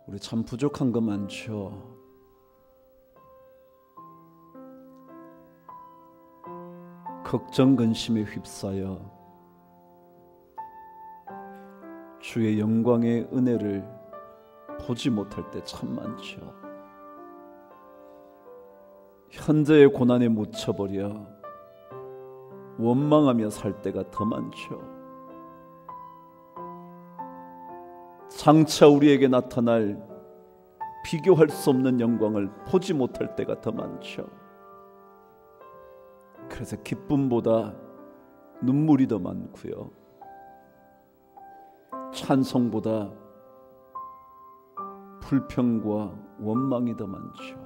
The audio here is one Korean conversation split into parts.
우리 참 부족한 거 많죠. 걱정 근심에 휩싸여 주의 영광의 은혜를 보지 못할 때 참 많죠. 현재의 고난에 묻혀버려 원망하며 살 때가 더 많죠. 장차 우리에게 나타날 비교할 수 없는 영광을 보지 못할 때가 더 많죠. 그래서 기쁨보다 눈물이 더 많고요, 찬송보다 불평과 원망이 더 많죠.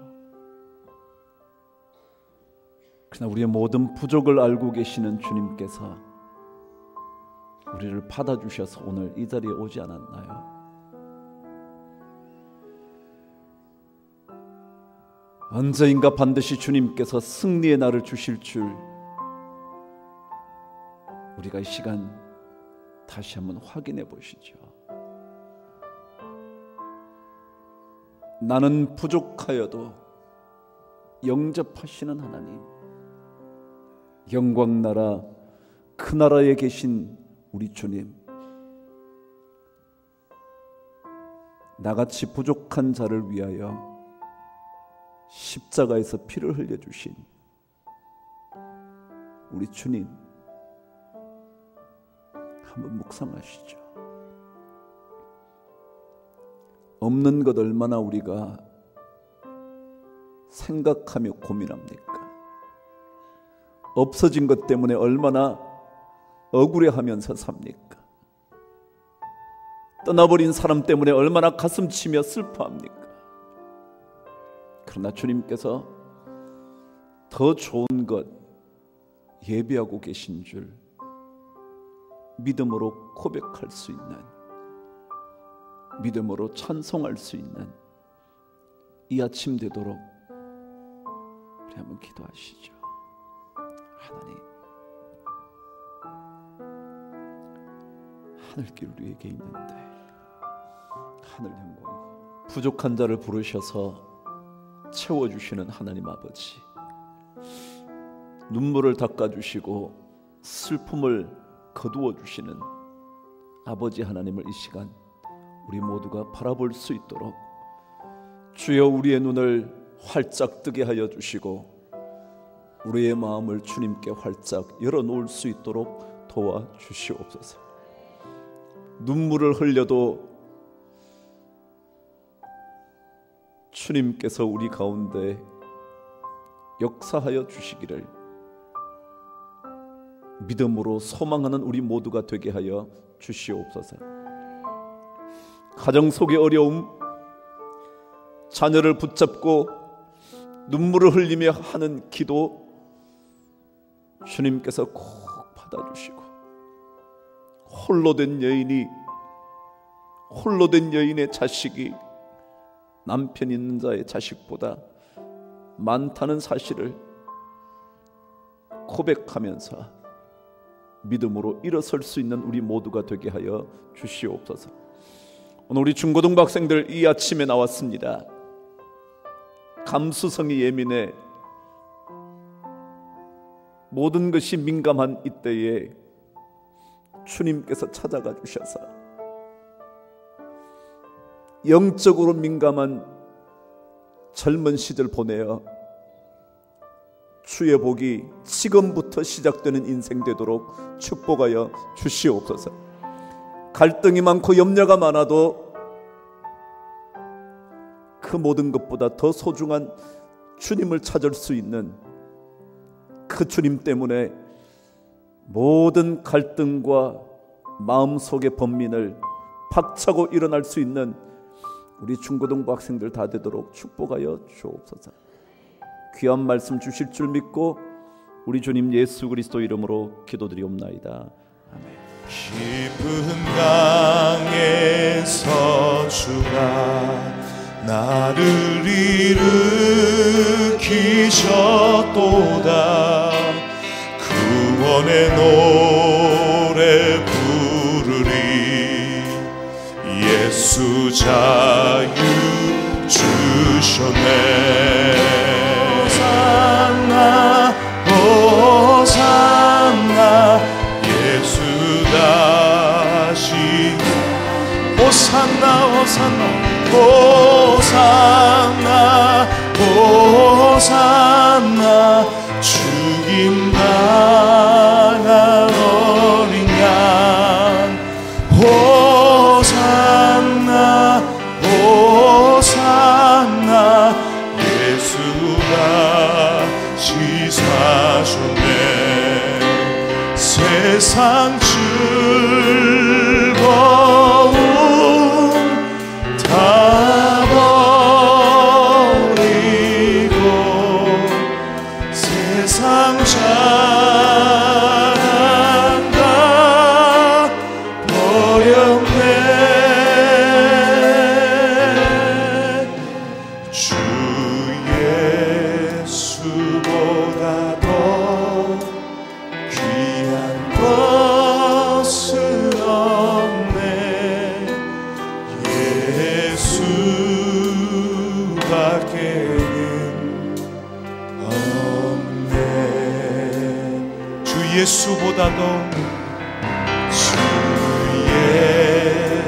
그러나 우리의 모든 부족을 알고 계시는 주님께서 우리를 받아주셔서 오늘 이 자리에 오지 않았나요? 언제인가 반드시 주님께서 승리의 날을 주실 줄 우리가 이 시간 다시 한번 확인해 보시죠. 나는 부족하여도 영접하시는 하나님, 영광나라 그 나라에 계신 우리 주님, 나같이 부족한 자를 위하여 십자가에서 피를 흘려주신 우리 주님, 한번 묵상하시죠. 없는 것 얼마나 우리가 생각하며 고민합니까? 없어진 것 때문에 얼마나 억울해하면서 삽니까? 떠나버린 사람 때문에 얼마나 가슴치며 슬퍼합니까? 그러나 주님께서 더 좋은 것 예비하고 계신 줄 믿음으로 고백할 수 있는, 믿음으로 찬송할 수 있는 이 아침 되도록 우리 한번 기도하시죠. 하나님, 하늘길 우리에게 있는데 하늘 영광이고 부족한 자를 부르셔서 채워주시는 하나님 아버지, 눈물을 닦아주시고 슬픔을 거두어주시는 아버지 하나님을 이 시간 우리 모두가 바라볼 수 있도록 주여 우리의 눈을 활짝 뜨게 하여 주시고 우리의 마음을 주님께 활짝 열어놓을 수 있도록 도와주시옵소서. 눈물을 흘려도 주님께서 우리 가운데 역사하여 주시기를 믿음으로 소망하는 우리 모두가 되게 하여 주시옵소서. 가정 속의 어려움, 자녀를 붙잡고 눈물을 흘리며 하는 기도 주님께서 꼭 받아주시고, 홀로 된 여인의 자식이 남편 있는 자의 자식보다 많다는 사실을 고백하면서 믿음으로 일어설 수 있는 우리 모두가 되게 하여 주시옵소서. 오늘 우리 중고등부 학생들 이 아침에 나왔습니다. 감수성이 예민해 모든 것이 민감한 이때에 주님께서 찾아가 주셔서 영적으로 민감한 젊은 시절 보내어 주의 복이 지금부터 시작되는 인생 되도록 축복하여 주시옵소서. 갈등이 많고 염려가 많아도 그 모든 것보다 더 소중한 주님을 찾을 수 있는 그 주님 때문에 모든 갈등과 마음속의 번민을 박차고 일어날 수 있는 우리 중고등부 학생들 다 되도록 축복하여 주옵소서. 귀한 말씀 주실 줄 믿고 우리 주님 예수 그리스도 이름으로 기도드리옵나이다. 아멘. 깊은 강에서 주가 나를 일으키셨도다. 구원의 노래 부르리. 예수 자유 호산나 호산나 죽임당한 어린 양 호산나 호산나 예수가 지사셨네 세상 즐거움 다 버리고 세상 자랑 다 버렸네 주 예수보다 더 귀한 것은 없네 예수밖에는 없네 주 예수보다도 주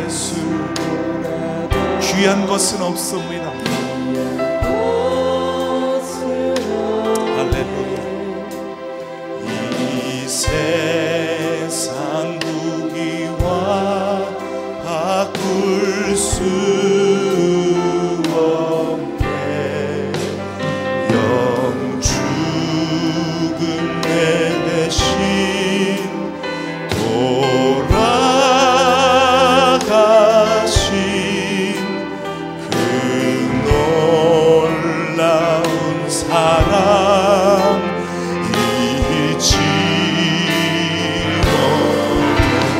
예수보다도 귀한 것은 없습니다 할렐루야 이 세상 무기와 바꿀 수 없네 영 죽은 내 대신 돌아가신 그 놀라운 사랑 잊지로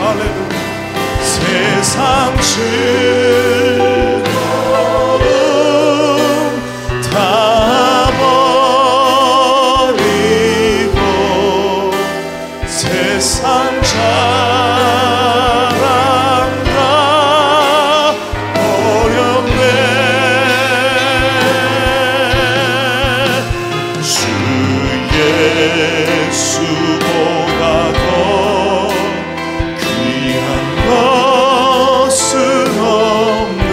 할렐루야 세상 즐거움 다 버리고 세상 자랑 다 버렸네 주 예수보다 더 귀한 것은 없네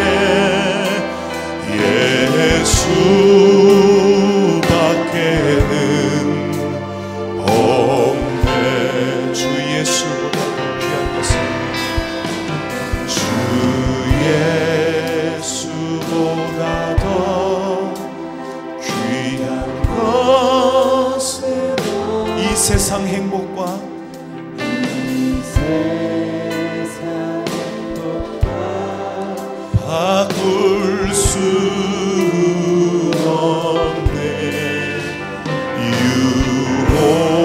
예수밖에는 없네 주 예수보다 더 귀한 것은 주 예수보다 더 귀한 것은 이 세상 행복과 바꿀 수 없네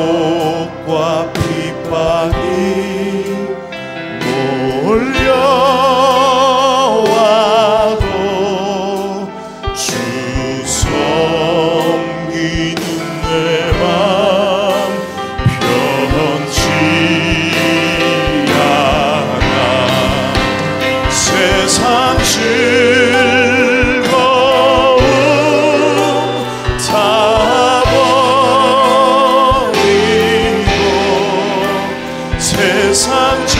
유혹과 핍박이 몰려와도 주 섬기는 내 맘 변치 않아 세상 즐거움 다 버리고 세상 자랑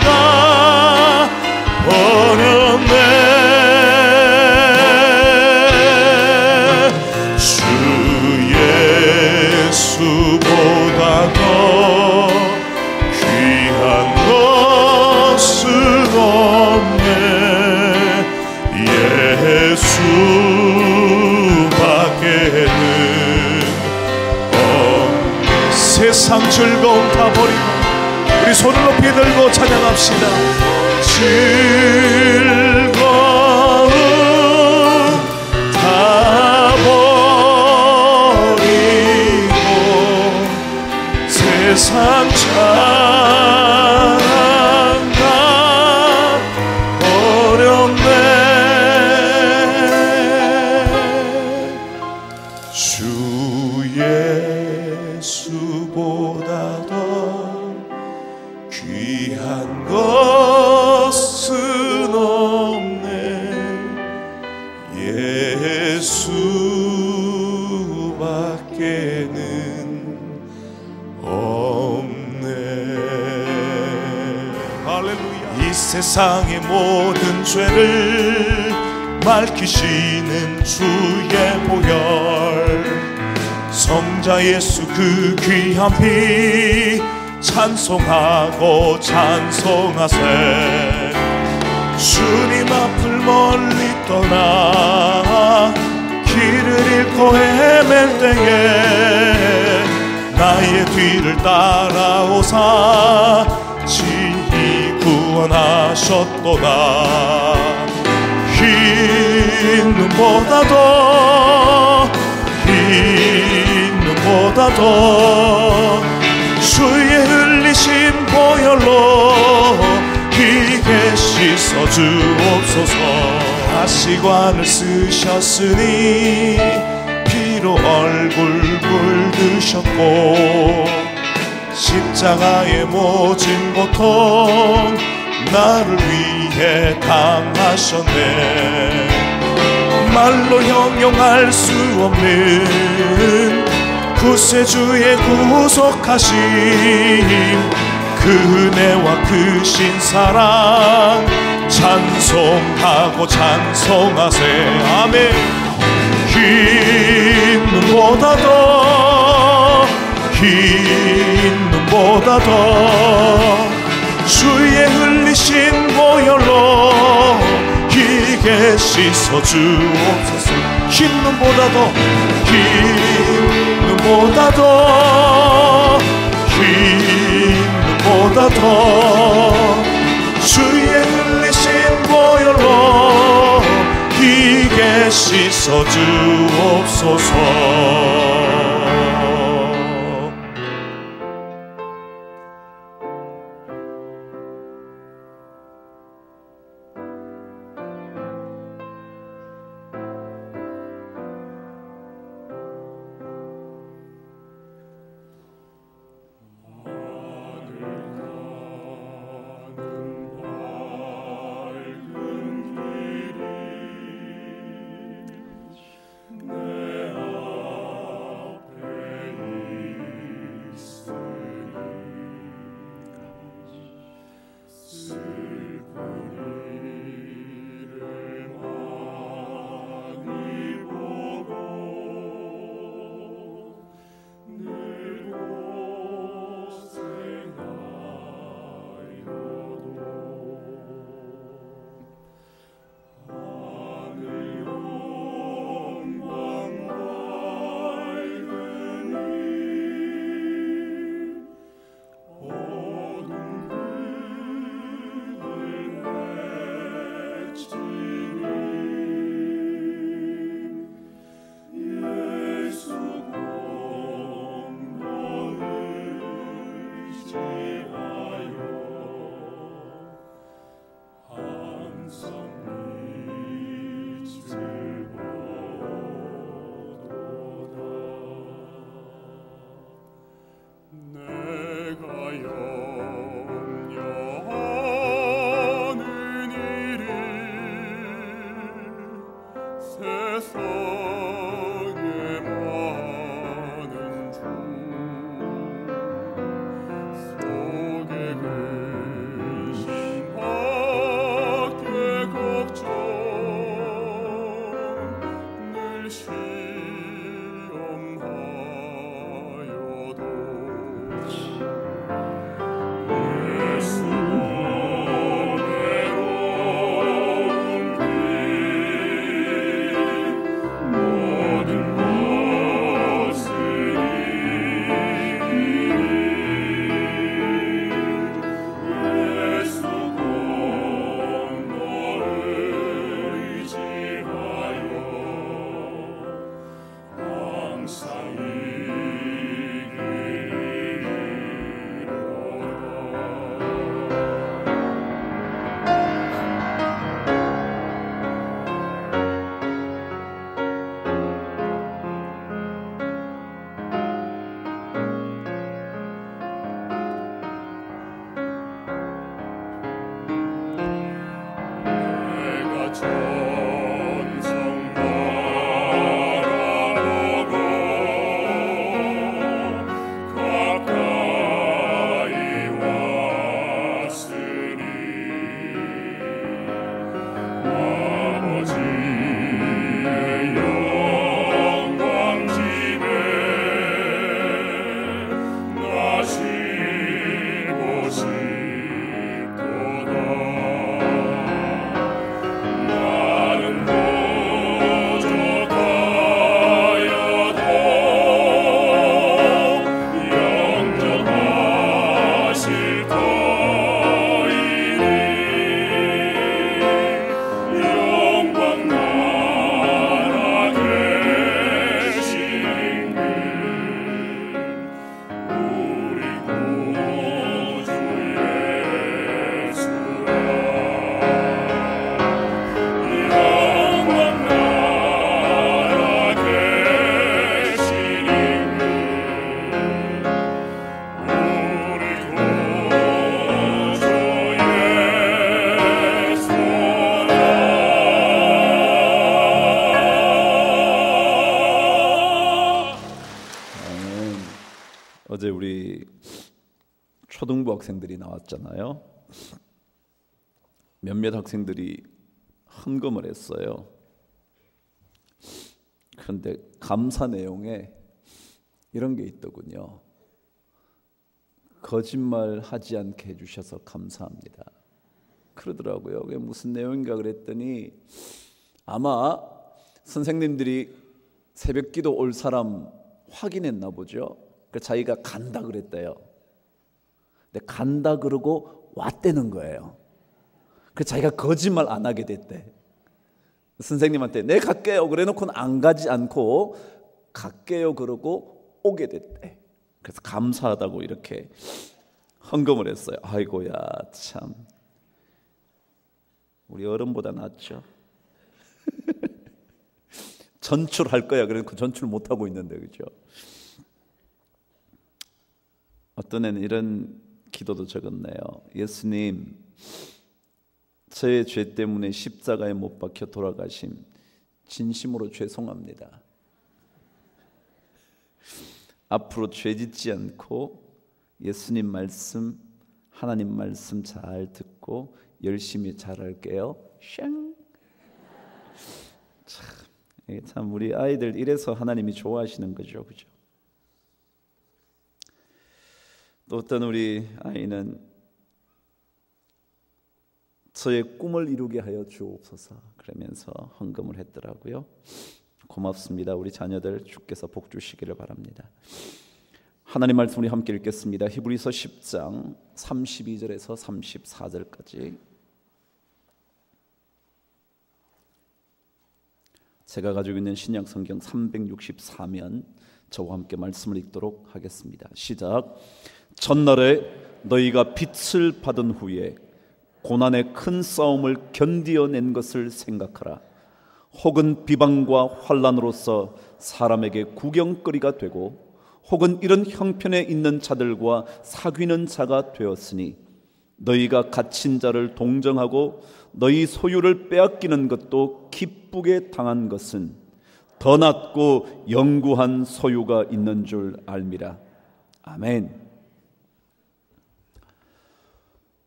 다 버렸네 주 예수보다 더 귀한 것은 없네 예수밖에는 없네 세상 즐거움 다 버리고 우리 손을 높이 들고 찬양합시다 즐거움 다 버리고 세상 자랑 다 버렸네 주 예수보다 더 귀한 것은 없네 예수밖에는 없네 할렐루야 이 세상의 모든 죄를 밝히시는 주의 보혈, 성자 예수 그 귀한 피 찬송하고 찬송하세. 주님 앞을 멀리 떠나 길을 잃고 헤맬 때에 나의 뒤를 따라오사 친히 구원하셨도다. 흰 눈보다도 주의 흘리신 보혈로 기게 씻어 주옵소서. 가시관을 쓰셨으니 피로 얼굴 물드셨고 십자가의 모진 고통 나를 위해 당하셨네. 말로 형용할 수 없는 구세주의 구속하심, 그 은혜와 크신 사랑 찬송하고 찬송하세. 아멘. 흰 눈보다도 주의 흘리신 보혈로 기게 씻어 주옵소서. 흰 눈보다도 주의 흘리신 보혈로 기게 씻어 주옵소서. 어제 우리 초등부 학생들이 나왔잖아요. 몇몇 학생들이 헌금을 했어요. 그런데 감사 내용에 이런 게 있더군요. 거짓말하지 않게 해주셔서 감사합니다. 그러더라고요. 그게 무슨 내용인가 그랬더니 아마 선생님들이 새벽기도 올 사람 확인했나 보죠. 그래서 자기가 간다 그랬대요. 근데 간다 그러고 왔다는 거예요. 그래서 자기가 거짓말 안 하게 됐대. 선생님한테 네 갈게요 그래놓고는 안 가지 않고 갈게요 그러고 오게 됐대. 그래서 감사하다고 이렇게 헌금을 했어요. 아이고야 참 우리 어른보다 낫죠. 전출할 거야 그래서 전출 못하고 있는데 그죠. 어떤 애는 이런 기도도 적었네요. 예수님 저의 죄 때문에 십자가에 못 박혀 돌아가심 진심으로 죄송합니다. 앞으로 죄 짓지 않고 예수님 말씀 하나님 말씀 잘 듣고 열심히 잘할게요. 참 우리 아이들 이래서 하나님이 좋아하시는 거죠, 그죠? 또 어떤 우리 아이는 저의 꿈을 이루게 하여 주옵소서 그러면서 헌금을 했더라고요. 고맙습니다. 우리 자녀들 주께서 복 주시기를 바랍니다. 하나님 말씀 우리 함께 읽겠습니다. 히브리서 10장 32절에서 34절까지. 제가 가지고 있는 신약 성경 364면 저와 함께 말씀을 읽도록 하겠습니다. 시작. 전날에 너희가 빛을 받은 후에 고난의 큰 싸움을 견디어낸 것을 생각하라. 혹은 비방과 환난으로서 사람에게 구경거리가 되고 혹은 이런 형편에 있는 자들과 사귀는 자가 되었으니 너희가 갇힌 자를 동정하고 너희 소유를 빼앗기는 것도 기쁘게 당한 것은 더 낫고 영구한 소유가 있는 줄 알미라. 아멘.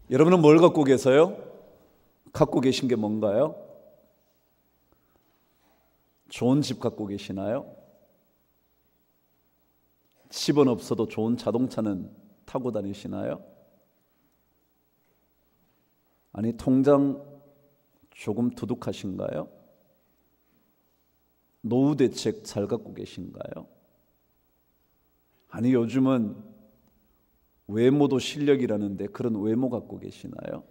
여러분은 뭘 갖고 계세요? 갖고 계신 게 뭔가요? 좋은 집 갖고 계시나요? 집은 없어도 좋은 자동차는 타고 다니시나요? 아니 통장 조금 두둑하신가요? 노후 대책 잘 갖고 계신가요? 아니 요즘은 외모도 실력이라는데 그런 외모 갖고 계시나요?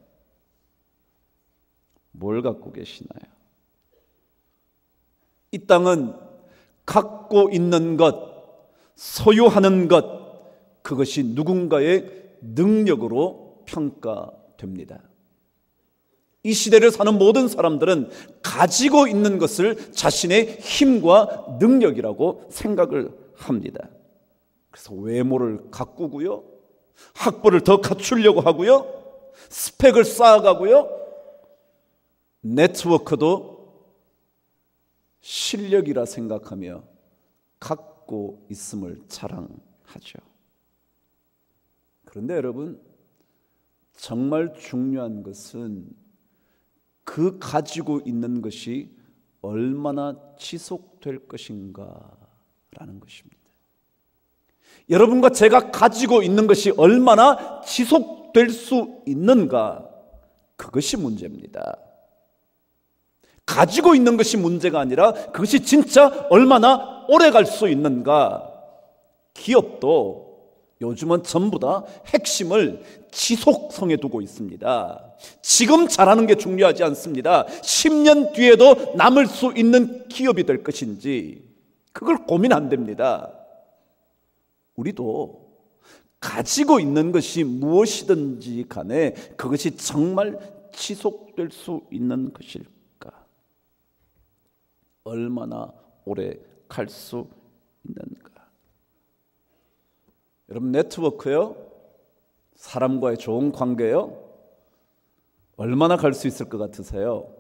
뭘 갖고 계시나요? 이 땅은 갖고 있는 것, 소유하는 것, 그것이 누군가의 능력으로 평가됩니다. 이 시대를 사는 모든 사람들은 가지고 있는 것을 자신의 힘과 능력이라고 생각을 합니다. 그래서 외모를 가꾸고요, 학벌을 더 갖추려고 하고요, 스펙을 쌓아가고요, 네트워크도 실력이라 생각하며 갖고 있음을 자랑하죠. 그런데 여러분, 정말 중요한 것은 그 가지고 있는 것이 얼마나 지속될 것인가라는 것입니다. 여러분과 제가 가지고 있는 것이 얼마나 지속될 수 있는가, 그것이 문제입니다. 가지고 있는 것이 문제가 아니라 그것이 진짜 얼마나 오래 갈 수 있는가. 기업도 요즘은 전부 다 핵심을 지속성에 두고 있습니다. 지금 잘하는 게 중요하지 않습니다. 10년 뒤에도 남을 수 있는 기업이 될 것인지 그걸 고민 안 됩니다. 우리도 가지고 있는 것이 무엇이든지 간에 그것이 정말 지속될 수 있는 것일까? 얼마나 오래 갈 수 있는가? 여러분, 네트워크요, 사람과의 좋은 관계요, 얼마나 갈 수 있을 것 같으세요?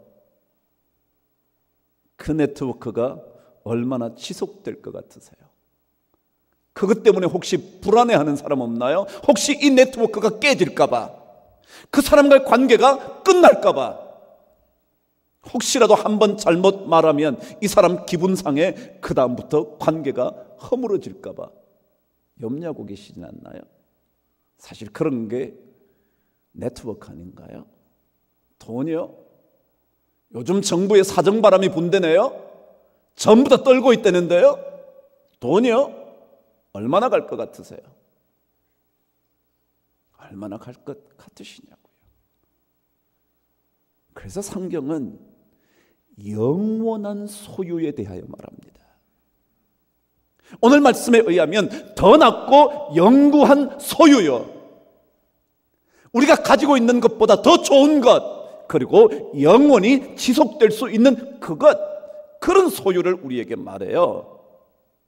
그 네트워크가 얼마나 지속될 것 같으세요? 그것 때문에 혹시 불안해하는 사람 없나요? 혹시 이 네트워크가 깨질까봐, 그 사람과의 관계가 끝날까봐, 혹시라도 한번 잘못 말하면 이 사람 기분 상해 그 다음부터 관계가 허물어질까봐 염려하고 계시진 않나요? 사실 그런 게 네트워크 아닌가요? 돈이요? 요즘 정부의 사정바람이 분대네요. 전부 다 떨고 있다는데요. 돈이요? 얼마나 갈 것 같으세요? 얼마나 갈 것 같으시냐고요. 그래서 성경은 영원한 소유에 대하여 말합니다. 오늘 말씀에 의하면 더 낫고 영구한 소유요, 우리가 가지고 있는 것보다 더 좋은 것, 그리고 영원히 지속될 수 있는 그것, 그런 소유를 우리에게 말해요.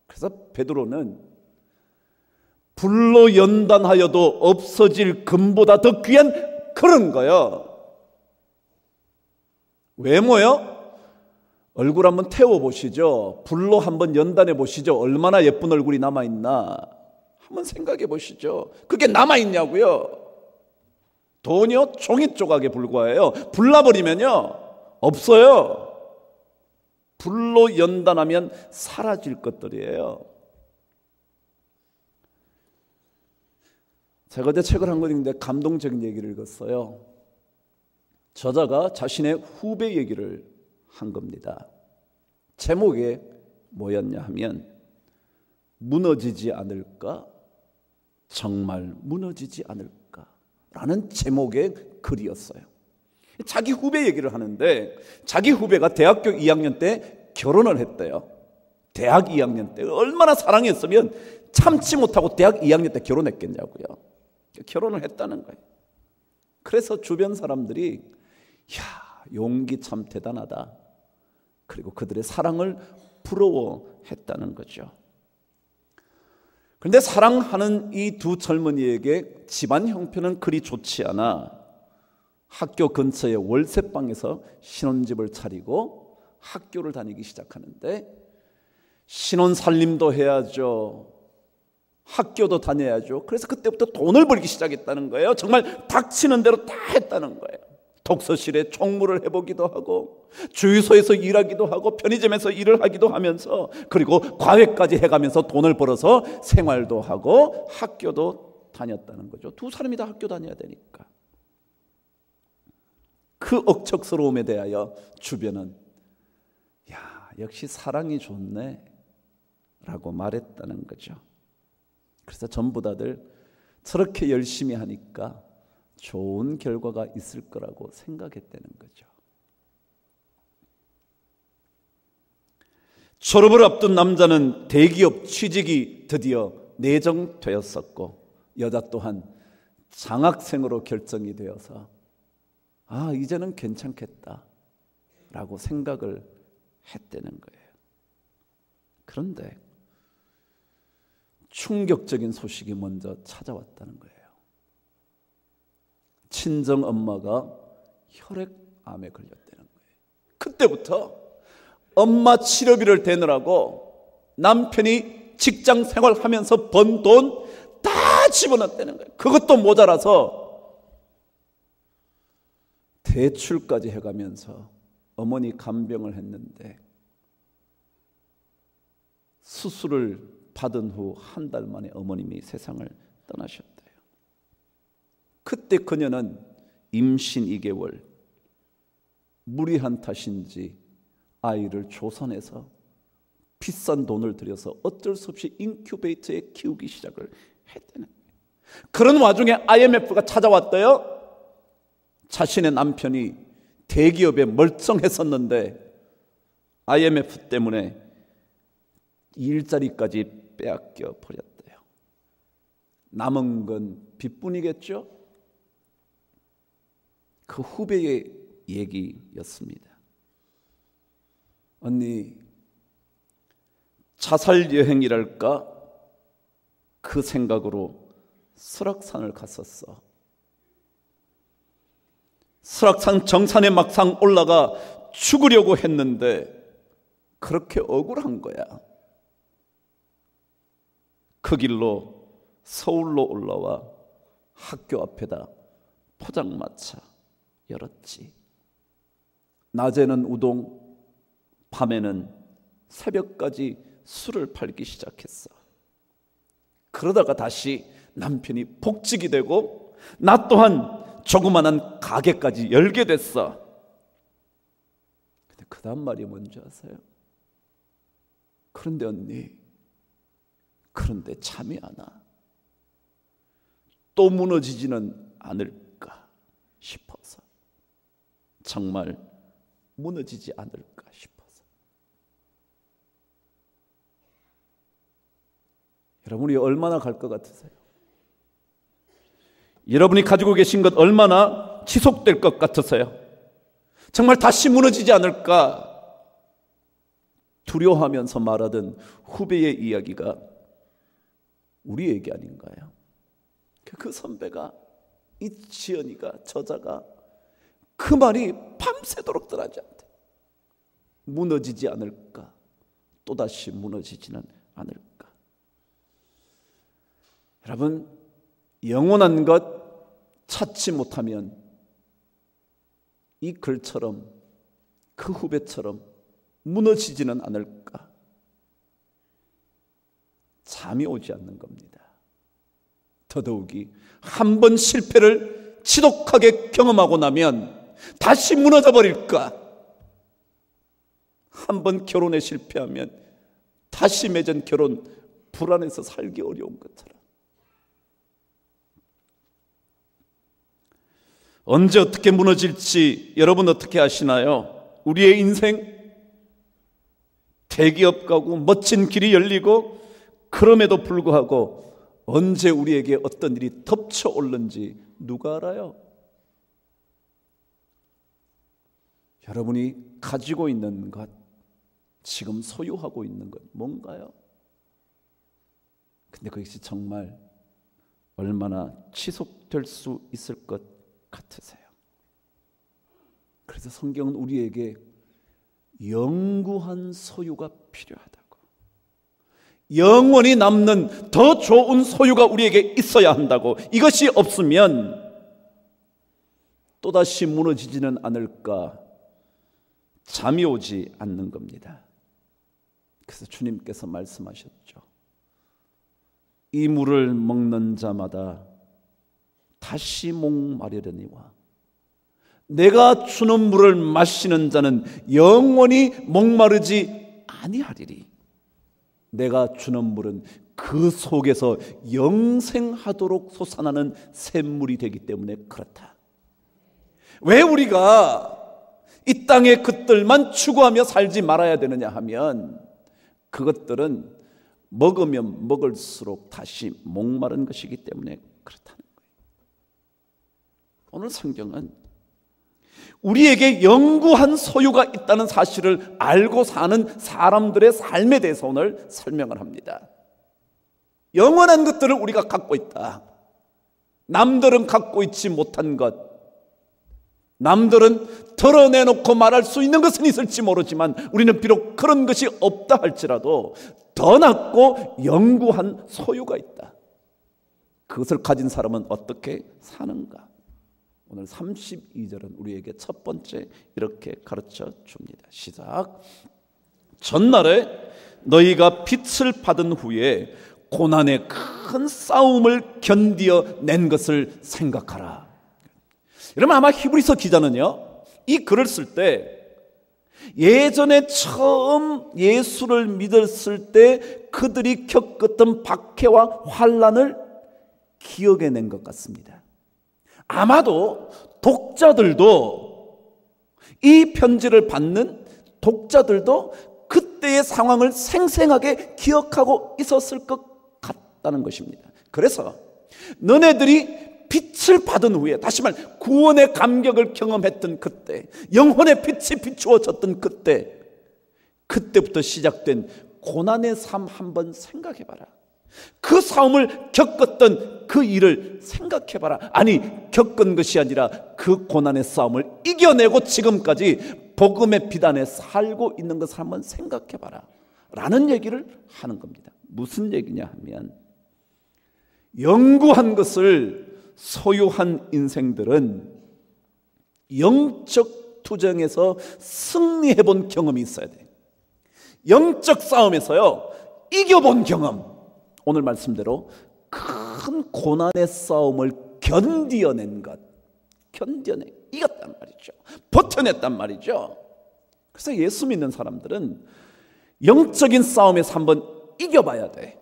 그래서 베드로는 불로 연단하여도 없어질 금보다 더 귀한 그런 거요. 외모요? 얼굴 한번 태워보시죠. 불로 한번 연단해 보시죠. 얼마나 예쁜 얼굴이 남아있나 한번 생각해 보시죠. 그게 남아있냐고요. 돈이요? 종이 조각에 불과해요. 불나버리면요 없어요. 불로 연단하면 사라질 것들이에요. 제가 어제 책을 한 권 읽는데 감동적인 얘기를 읽었어요. 저자가 자신의 후배 얘기를 한 겁니다. 제목이 뭐였냐 하면 무너지지 않을까? 정말 무너지지 않을까? 라는 제목의 글이었어요. 자기 후배 얘기를 하는데, 자기 후배가 대학교 2학년 때 결혼을 했대요. 대학 2학년 때 얼마나 사랑했으면 참지 못하고 대학 2학년 때 결혼했겠냐고요. 결혼을 했다는 거예요. 그래서 주변 사람들이 야, 용기 참 대단하다, 그리고 그들의 사랑을 부러워했다는 거죠. 그런데 사랑하는 이 두 젊은이에게 집안 형편은 그리 좋지 않아 학교 근처의 월세방에서 신혼집을 차리고 학교를 다니기 시작하는데, 신혼살림도 해야죠, 학교도 다녀야죠. 그래서 그때부터 돈을 벌기 시작했다는 거예요. 정말 닥치는 대로 다 했다는 거예요. 독서실에 총무를 해보기도 하고, 주유소에서 일하기도 하고, 편의점에서 일을 하기도 하면서, 그리고 과외까지 해가면서 돈을 벌어서 생활도 하고 학교도 다녔다는 거죠. 두 사람이 다 학교 다녀야 되니까. 그 억척스러움에 대하여 주변은 야, 역시 사랑이 좋네 라고 말했다는 거죠. 그래서 전부 다들 저렇게 열심히 하니까 좋은 결과가 있을 거라고 생각했다는 거죠. 졸업을 앞둔 남자는 대기업 취직이 드디어 내정되었었고, 여자 또한 장학생으로 결정이 되어서 아, 이제는 괜찮겠다라고 생각을 했다는 거예요. 그런데 충격적인 소식이 먼저 찾아왔다는 거예요. 친정 엄마가 혈액암에 걸렸다는 거예요. 그때부터 엄마 치료비를 대느라고 남편이 직장 생활하면서 번 돈 다 집어넣었다는 거예요. 그것도 모자라서 대출까지 해가면서 어머니 간병을 했는데, 수술을 받은 후 한 달 만에 어머님이 세상을 떠나셨대요. 그때 그녀는 임신 2개월, 무리한 탓인지 아이를 조선해서 비싼 돈을 들여서 어쩔 수 없이 인큐베이터에 키우기 시작을 했다는 거예요. 그런 와중에 IMF가 찾아왔대요. 자신의 남편이 대기업에 멀쩡했었는데 IMF 때문에 일자리까지 빼앗겨 버렸대요. 남은 건 빚뿐이겠죠? 그 후배의 얘기였습니다. 언니, 자살 여행이랄까? 그 생각으로 설악산을 갔었어. 설악산 정산에 막상 올라가 죽으려고 했는데 그렇게 억울한 거야. 그 길로 서울로 올라와 학교 앞에다 포장마차 열었지. 낮에는 우동, 밤에는 새벽까지 술을 팔기 시작했어. 그러다가 다시 남편이 복직이 되고 나 또한 조그만한 가게까지 열게 됐어. 근데 그 다음 말이 뭔지 아세요? 그런데 언니, 그런데 잠이 안 와. 또 무너지지는 않을까 싶어서. 정말 무너지지 않을까 싶어서. 여러분이 얼마나 갈 것 같으세요? 여러분이 가지고 계신 것 얼마나 지속될 것 같으세요? 정말 다시 무너지지 않을까 두려워하면서 말하던 후배의 이야기가 우리 얘기 아닌가요? 그 선배가, 이 지연이가, 저자가 그 말이 밤새도록 떠나지 않대. 무너지지 않을까? 또다시 무너지지는 않을까? 여러분, 영원한 것 찾지 못하면 이 글처럼, 그 후배처럼 무너지지는 않을까? 잠이 오지 않는 겁니다. 더더욱이 한 번 실패를 지독하게 경험하고 나면 다시 무너져 버릴까? 한 번 결혼에 실패하면 다시 맺은 결혼 불안해서 살기 어려운 것처럼. 언제 어떻게 무너질지 여러분 어떻게 아시나요? 우리의 인생, 대기업 가고 멋진 길이 열리고, 그럼에도 불구하고 언제 우리에게 어떤 일이 덮쳐올는지 누가 알아요? 여러분이 가지고 있는 것, 지금 소유하고 있는 것 뭔가요? 근데 그것이 정말 얼마나 지속될 수 있을 것 같으세요? 그래서 성경은 우리에게 영구한 소유가 필요하다고, 영원히 남는 더 좋은 소유가 우리에게 있어야 한다고, 이것이 없으면 또다시 무너지지는 않을까 잠이 오지 않는 겁니다. 그래서 주님께서 말씀하셨죠. 이 물을 먹는 자마다 다시 목마르려니와 내가 주는 물을 마시는 자는 영원히 목마르지 아니하리리. 내가 주는 물은 그 속에서 영생하도록 솟아나는 샘물이 되기 때문에 그렇다. 왜 우리가 이 땅의 것들만 추구하며 살지 말아야 되느냐 하면, 그것들은 먹으면 먹을수록 다시 목마른 것이기 때문에 그렇다는 거예요. 오늘 성경은 우리에게 영구한 소유가 있다는 사실을 알고 사는 사람들의 삶에 대해서 오늘 설명을 합니다. 영원한 것들을 우리가 갖고 있다. 남들은 갖고 있지 못한 것, 남들은 드러내놓고 말할 수 있는 것은 있을지 모르지만 우리는 비록 그런 것이 없다 할지라도 더 낫고 영구한 소유가 있다. 그것을 가진 사람은 어떻게 사는가? 오늘 32절은 우리에게 첫 번째 이렇게 가르쳐 줍니다. 시작. 전날에 너희가 빛을 받은 후에 고난의 큰 싸움을 견디어 낸 것을 생각하라. 여러분, 아마 히브리서 기자는요, 이 글을 쓸 때 예전에 처음 예수를 믿었을 때 그들이 겪었던 박해와 환난을 기억해낸 것 같습니다. 아마도 독자들도, 이 편지를 받는 독자들도 그때의 상황을 생생하게 기억하고 있었을 것 같다는 것입니다. 그래서 너네들이 빛을 받은 후에, 다시 말 구원의 감격을 경험했던 그때, 영혼의 빛이 비추어졌던 그때, 그때부터 시작된 고난의 삶 한번 생각해봐라. 그 싸움을 겪었던 그 일을 생각해봐라. 아니, 겪은 것이 아니라 그 고난의 싸움을 이겨내고 지금까지 복음의 빛 안에 살고 있는 것을 한번 생각해봐라 라는 얘기를 하는 겁니다. 무슨 얘기냐 하면, 영구한 것을 소유한 인생들은 영적 투쟁에서 승리해 본 경험이 있어야 돼요. 영적 싸움에서요, 이겨본 경험. 오늘 말씀대로 큰 고난의 싸움을 견디어낸 것, 이겼단 말이죠. 버텨냈단 말이죠. 그래서 예수 믿는 사람들은 영적인 싸움에서 한번 이겨봐야 돼.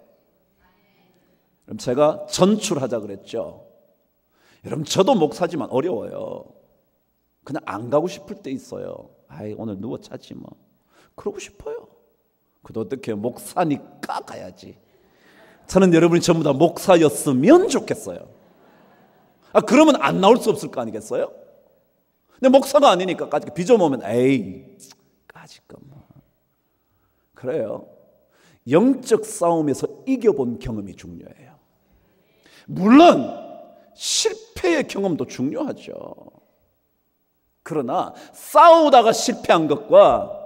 그럼 제가 전출하자 그랬죠. 여러분, 저도 목사지만 어려워요. 그냥 안 가고 싶을 때 있어요. 아이, 오늘 누워 자지 뭐. 그러고 싶어요. 그래도 어떻게 목사니까 가야지. 저는 여러분이 전부 다 목사였으면 좋겠어요. 그러면 안 나올 수 없을 거 아니겠어요? 근데 목사가 아니니까 까짓 빚어먹으면 에이 까짓 거 뭐. 그래요. 영적 싸움에서 이겨본 경험이 중요해요. 물론 실패의 경험도 중요하죠. 그러나 싸우다가 실패한 것과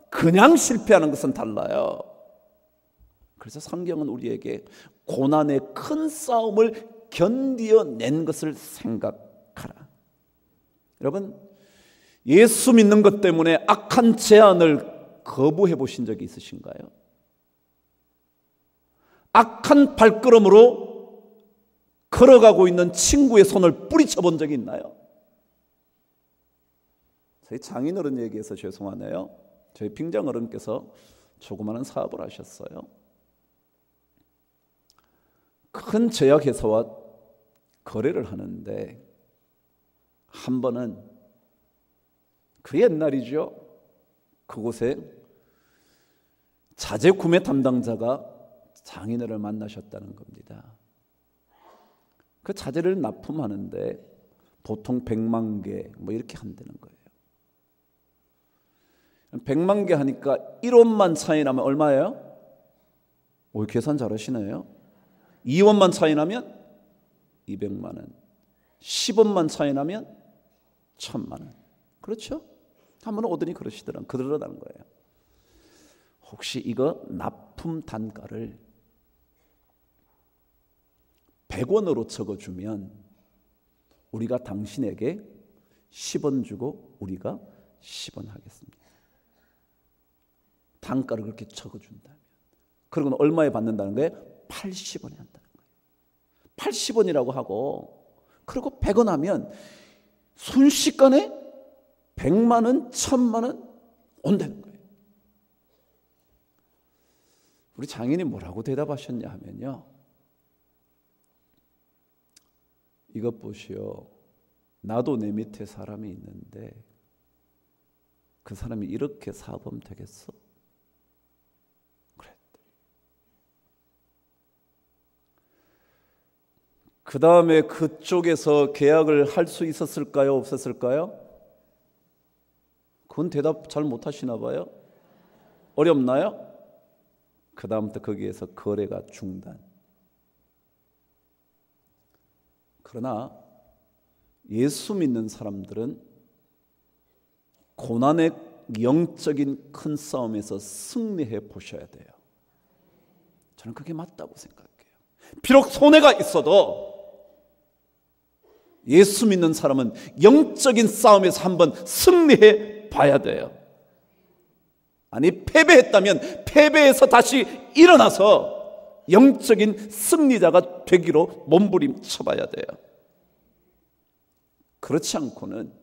그냥 실패하는 것은 달라요. 그래서 성경은 우리에게 고난의 큰 싸움을 견디어낸 것을 생각하라. 여러분, 예수 믿는 것 때문에 악한 제안을 거부해 보신 적이 있으신가요? 악한 발걸음으로 걸어가고 있는 친구의 손을 뿌리쳐 본 적이 있나요? 저희 장인어른 얘기해서 죄송하네요. 저희 빙장어른께서 조그마한 사업을 하셨어요. 큰 제약회사와 거래를 하는데 한 번은 그 옛날이죠. 그곳에 자재 구매 담당자가 장인어른을 만나셨다는 겁니다. 그 자재를 납품하는데 보통 100만 개 뭐 이렇게 한다는 거예요. 100만 개 하니까 1원만 차이 나면 얼마예요? 오, 계산 잘하시네요. 2원만 차이 나면 200만 원, 10원만 차이 나면 1000만 원. 그렇죠? 한 번은 오더니 그러시더라고요. 그러라는 거예요. 혹시 이거 납품 단가를 100원으로 적어주면 우리가 당신에게 10원 주고 우리가 10원 하겠습니다. 단가를 그렇게 적어준다면. 그리고는 얼마에 받는다는 거예요? 80원에 한다는 거예요. 80원이라고 하고 그리고 100원 하면 순식간에 100만 원, 1000만 원 온다는 거예요. 우리 장인이 뭐라고 대답하셨냐 하면요. 이것 보시오. 나도 내 밑에 사람이 있는데 그 사람이 이렇게 사범 되겠어? 그랬대. 그 다음에 그쪽에서 계약을 할 수 있었을까요? 없었을까요? 그건 대답 잘 못하시나 봐요. 어렵나요? 그 다음부터 거기에서 거래가 중단. 그러나 예수 믿는 사람들은 고난의 영적인 큰 싸움에서 승리해 보셔야 돼요. 저는 그게 맞다고 생각해요. 비록 손해가 있어도 예수 믿는 사람은 영적인 싸움에서 한번 승리해 봐야 돼요. 아니, 패배했다면 패배해서 다시 일어나서 영적인 승리자가 되기로 몸부림쳐 봐야 돼요. 그렇지 않고는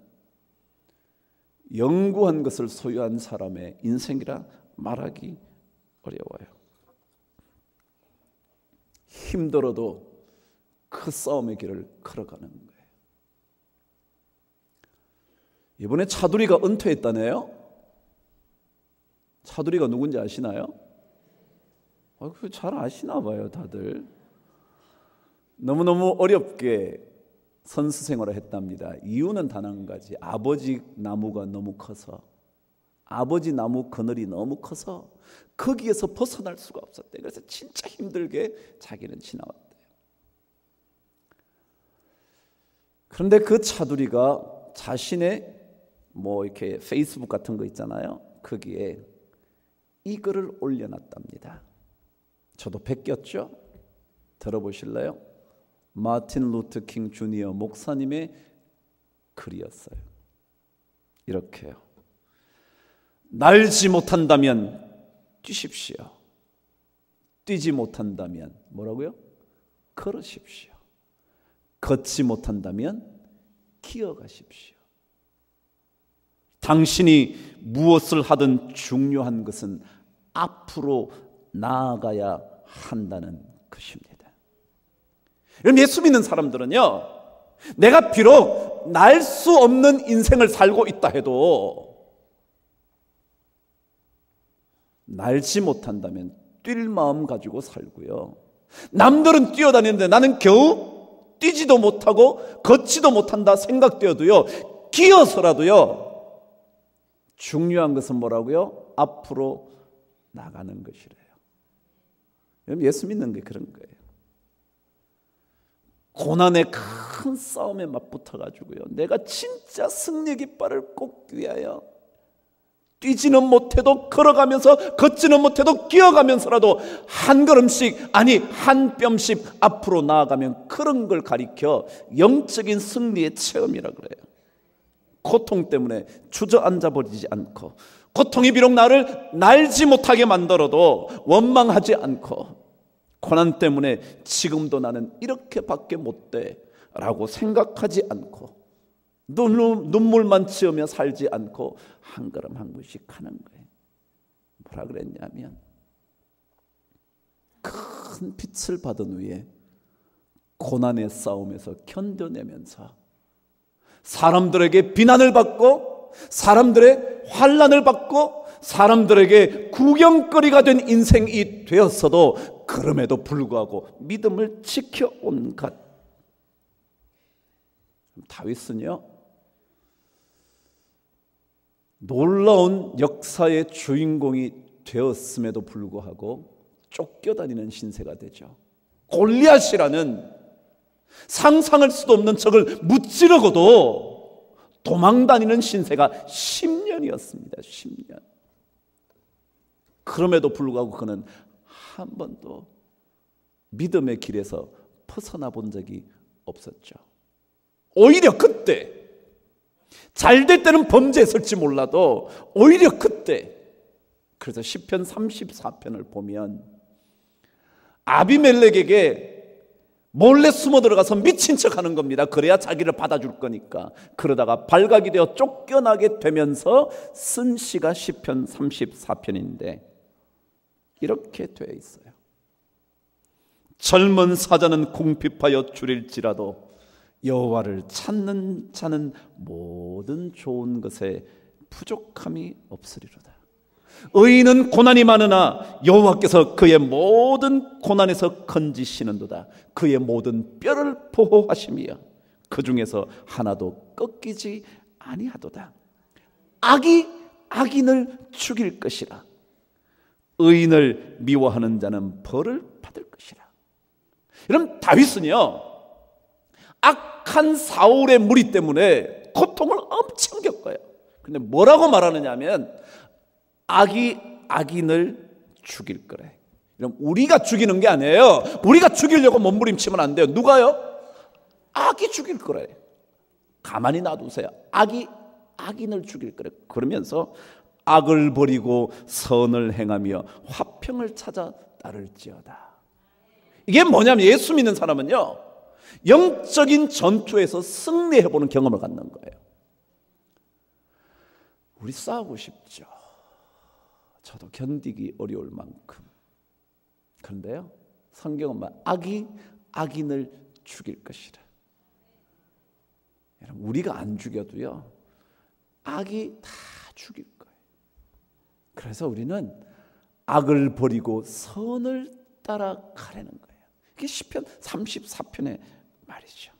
영구한 것을 소유한 사람의 인생이라 말하기 어려워요. 힘들어도 그 싸움의 길을 걸어가는 거예요. 이번에 차두리가 은퇴했다네요. 차두리가 누군지 아시나요? 잘 아시나 봐요, 다들. 너무너무 어렵게 선수 생활을 했답니다. 이유는 단 한 가지. 아버지 나무가 너무 커서, 아버지 나무 그늘이 너무 커서 거기에서 벗어날 수가 없었대요. 그래서 진짜 힘들게 자기는 지나왔대요. 그런데 그 차두리가 자신의 이렇게 페이스북 같은 거 있잖아요. 거기에 이 글을 올려놨답니다. 저도 베꼈죠? 들어보실래요? 마틴 루터 킹 주니어 목사님의 글이었어요. 이렇게요. 날지 못한다면 뛰십시오. 뛰지 못한다면 뭐라고요? 걸으십시오. 걷지 못한다면 기어가십시오. 당신이 무엇을 하든 중요한 것은 앞으로 나아가야 한다는 것입니다. 여러분, 예수 믿는 사람들은요, 내가 비록 날 수 없는 인생을 살고 있다 해도 날지 못한다면 뛸 마음 가지고 살고요, 남들은 뛰어다니는데 나는 겨우 뛰지도 못하고 걷지도 못한다 생각되어도요, 기어서라도요, 중요한 것은 뭐라고요? 앞으로 나가는 것이래요. 여러분, 예수 믿는 게 그런 거예요. 고난의 큰 싸움에 맞붙어가지고요, 내가 진짜 승리 깃발을 꽂기 위하여 뛰지는 못해도 걸어가면서 걷지는 못해도 기어가면서라도 한 걸음씩, 아니 한 뼘씩 앞으로 나아가면 그런 걸 가리켜 영적인 승리의 체험이라 그래요. 고통 때문에 주저앉아 버리지 않고, 고통이 비록 나를 날지 못하게 만들어도 원망하지 않고, 고난 때문에 지금도 나는 이렇게밖에 못돼 라고 생각하지 않고, 눈물만 지으며 살지 않고 한 걸음 한 걸음씩 하는 거예요. 뭐라 그랬냐면, 큰 빛을 받은 후에 고난의 싸움에서 견뎌내면서 사람들에게 비난을 받고 사람들의 환난을 받고 사람들에게 구경거리가 된 인생이 되었어도 그럼에도 불구하고 믿음을 지켜온 것. 다윗은요, 놀라운 역사의 주인공이 되었음에도 불구하고 쫓겨다니는 신세가 되죠. 골리앗이라는 상상할 수도 없는 적을 무찌르고도 도망다니는 신세가 10년이었습니다. 10년. 그럼에도 불구하고 그는 한 번도 믿음의 길에서 벗어나 본 적이 없었죠. 오히려 그때, 잘 될 때는 범죄했을지 몰라도 오히려 그때, 그래서 시편 34편을 보면 아비멜렉에게 몰래 숨어 들어가서 미친 척 하는 겁니다. 그래야 자기를 받아줄 거니까. 그러다가 발각이 되어 쫓겨나게 되면서 쓴 시가 시편 34편인데 이렇게 되어 있어요. 젊은 사자는 궁핍하여 줄일지라도 여호와를 찾는 자는 모든 좋은 것에 부족함이 없으리로다. 의인은 고난이 많으나 여호와께서 그의 모든 고난에서 건지시는도다. 그의 모든 뼈를 보호하시며 그 중에서 하나도 꺾이지 아니하도다. 악이 악인을 죽일 것이라. 의인을 미워하는 자는 벌을 받을 것이라. 여러분, 다윗은요, 악한 사울의 무리 때문에 고통을 엄청 겪어요. 근데 뭐라고 말하느냐 하면 악이 악인을 죽일 거래. 우리가 죽이는 게 아니에요. 우리가 죽이려고 몸부림치면 안 돼요. 누가요? 악이 죽일 거래. 가만히 놔두세요. 악이 악인을 죽일 거래. 그러면서 악을 버리고 선을 행하며 화평을 찾아 따를지어다. 이게 뭐냐면, 예수 믿는 사람은요, 영적인 전투에서 승리해보는 경험을 갖는 거예요. 우리 싸우고 싶죠. 저도 견디기 어려울 만큼. 그런데요, 성경은 악이 악인을 죽일 것이라. 여러분, 우리가 안 죽여도요, 악이 다 죽일 거예요. 그래서 우리는 악을 버리고 선을 따라가려는 거예요. 이게 시편 34편의 말이죠.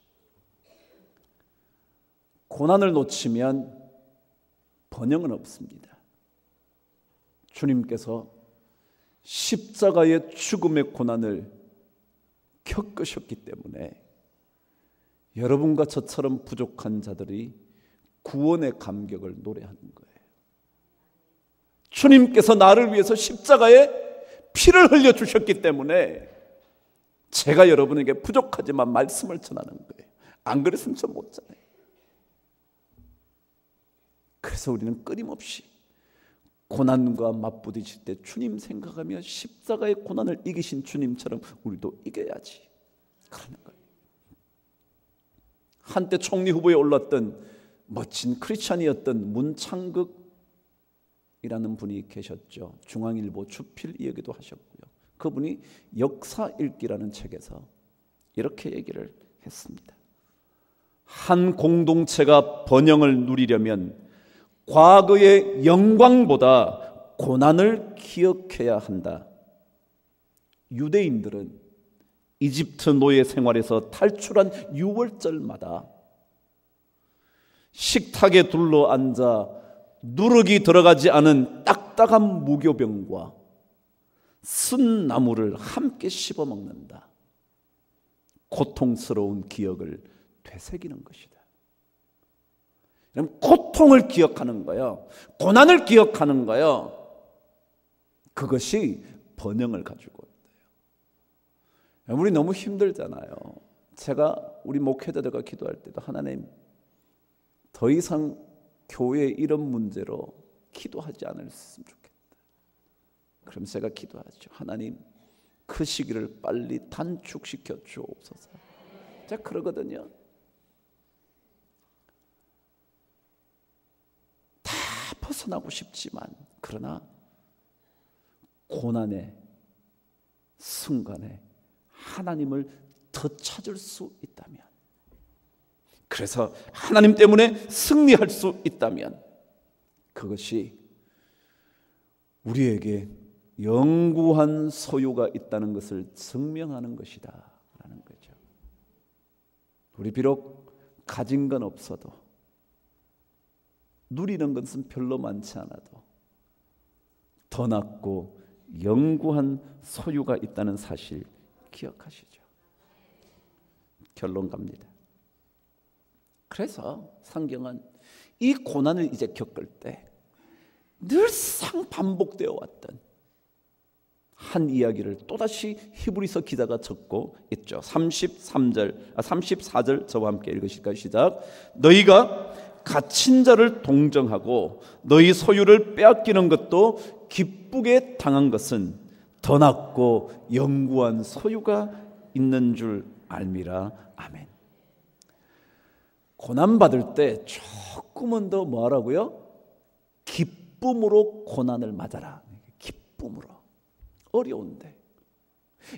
고난을 놓치면 번영은 없습니다. 주님께서 십자가의 죽음의 고난을 겪으셨기 때문에 여러분과 저처럼 부족한 자들이 구원의 감격을 노래하는 거예요. 주님께서 나를 위해서 십자가에 피를 흘려 주셨기 때문에 제가 여러분에게 부족하지만 말씀을 전하는 거예요. 안 그랬으면 전 못 전해요. 그래서 우리는 끊임없이 고난과 맞부딪힐 때 주님 생각하며 십자가의 고난을 이기신 주님처럼 우리도 이겨야지 그러는 거예요. 한때 총리 후보에 올랐던 멋진 크리스찬이었던 문창극이라는 분이 계셨죠. 중앙일보 주필 이야기도 하셨고요. 그분이 역사 읽기라는 책에서 이렇게 얘기를 했습니다. 한 공동체가 번영을 누리려면 과거의 영광보다 고난을 기억해야 한다. 유대인들은 이집트 노예 생활에서 탈출한 6월절마다 식탁에 둘러앉아 누룩이 들어가지 않은 딱딱한 무교병과 쓴 나무를 함께 씹어 먹는다. 고통스러운 기억을 되새기는 것이다. 고통을 기억하는 거예요. 고난을 기억하는 거예요. 그것이 번영을 가지고 있대요. 우리 너무 힘들잖아요. 제가 우리 목회자들과 기도할 때도 하나님 더 이상 교회 이런 문제로 기도하지 않았으면 좋겠다. 그럼 제가 기도하죠. 하나님 그 시기를 빨리 단축시켜 주옵소서. 제가 그러거든요. 다 벗어나고 싶지만 그러나 고난의 순간에 하나님을 더 찾을 수 있다면, 그래서 하나님 때문에 승리할 수 있다면 그것이 우리에게 영구한 소유가 있다는 것을 증명하는 것이다 라는 거죠. 우리 비록 가진 건 없어도, 누리는 것은 별로 많지 않아도 더 낫고 영구한 소유가 있다는 사실 기억하시죠. 결론 갑니다. 그래서 성경은 이 고난을 이제 겪을 때 늘상 반복되어 왔던 한 이야기를 또다시 히브리서 기자가 적고 있죠. 34절 저와 함께 읽으실까요? 시작. 너희가 갇힌 자를 동정하고 너희 소유를 빼앗기는 것도 기쁘게 당한 것은 더 낫고 영구한 소유가 있는 줄 알미라. 아멘. 고난받을 때 조금은 더 뭐하라고요? 기쁨으로 고난을 맞아라. 기쁨으로. 어려운데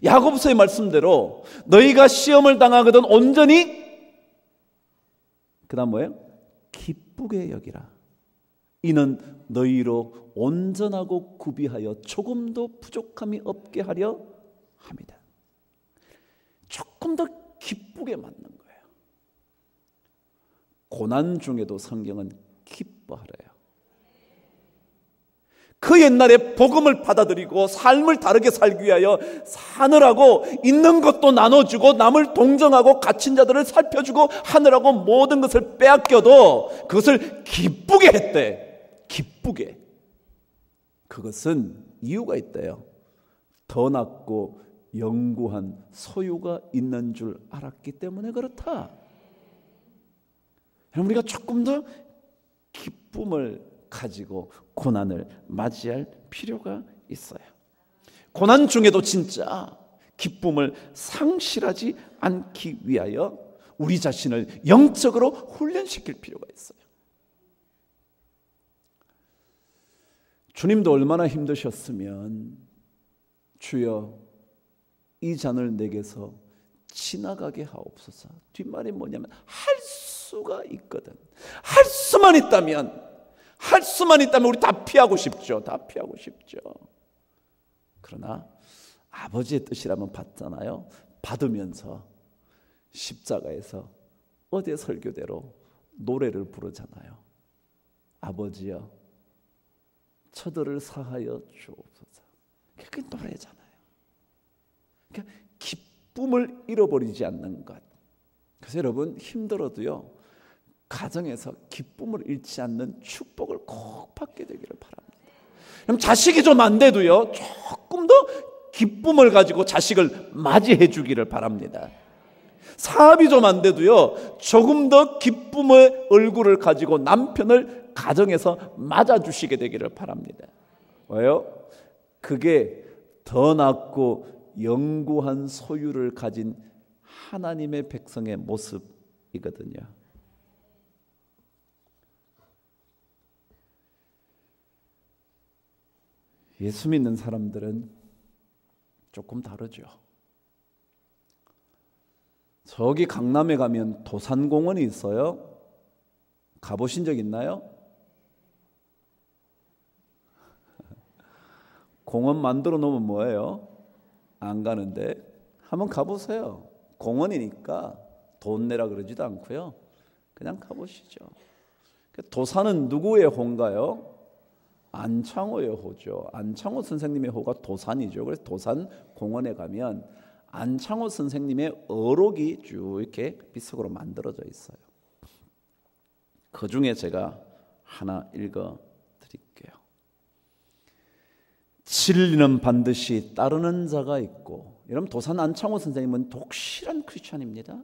야고보서의 말씀대로 너희가 시험을 당하거든 온전히 그 다음 뭐예요? 기쁘게 여기라. 이는 너희로 온전하고 구비하여 조금도 부족함이 없게 하려 합니다. 조금 더 기쁘게 맞는 거예요. 고난 중에도 성경은 기뻐하래요. 그 옛날에 복음을 받아들이고 삶을 다르게 살기 위하여 사느라고 있는 것도 나눠주고 남을 동정하고 갇힌 자들을 살펴주고 하느라고 모든 것을 빼앗겨도 그것을 기쁘게 했대. 기쁘게. 그것은 이유가 있대요. 더 낫고 영구한 소유가 있는 줄 알았기 때문에 그렇다. 우리가 조금 더 기쁨을 가지고 고난을 맞이할 필요가 있어요. 고난 중에도 진짜 기쁨을 상실하지 않기 위하여 우리 자신을 영적으로 훈련시킬 필요가 있어요. 주님도 얼마나 힘드셨으면 주여 이 잔을 내게서 지나가게 하옵소서. 뒷말이 뭐냐면 할 수가 있거든. 할 수만 있다면 우리 다 피하고 싶죠. 다 피하고 싶죠. 그러나 아버지의 뜻이라면 받잖아요. 받으면서 십자가에서 어제 설교대로 노래를 부르잖아요. 아버지여 저들을 사하여 주옵소서. 그게 노래잖아요. 그러니까 기쁨을 잃어버리지 않는 것. 그래서 여러분 힘들어도요, 가정에서 기쁨을 잃지 않는 축복을 꼭 받게 되기를 바랍니다. 그럼 자식이 좀 안 돼도요, 조금 더 기쁨을 가지고 자식을 맞이해 주기를 바랍니다. 사업이 좀 안 돼도요, 조금 더 기쁨의 얼굴을 가지고 남편을 가정에서 맞아주시게 되기를 바랍니다. 왜요? 그게 더 낫고 영구한 소유를 가진 하나님의 백성의 모습이거든요. 예수 믿는 사람들은 조금 다르죠. 저기 강남에 가면 도산공원이 있어요. 가보신 적 있나요? 공원 만들어 놓으면 뭐예요? 안 가는데 한번 가보세요. 공원이니까 돈 내라 그러지도 않고요. 그냥 가보시죠. 도산은 누구의 호인가요? 안창호의 호죠. 안창호 선생님의 호가 도산이죠. 그래서 도산 공원에 가면 안창호 선생님의 어록이 쭉 이렇게 비석으로 만들어져 있어요. 그 중에 제가 하나 읽어 드릴게요. 진리는 반드시 따르는 자가 있고, 여러분 도산 안창호 선생님은 독실한 크리스찬입니다.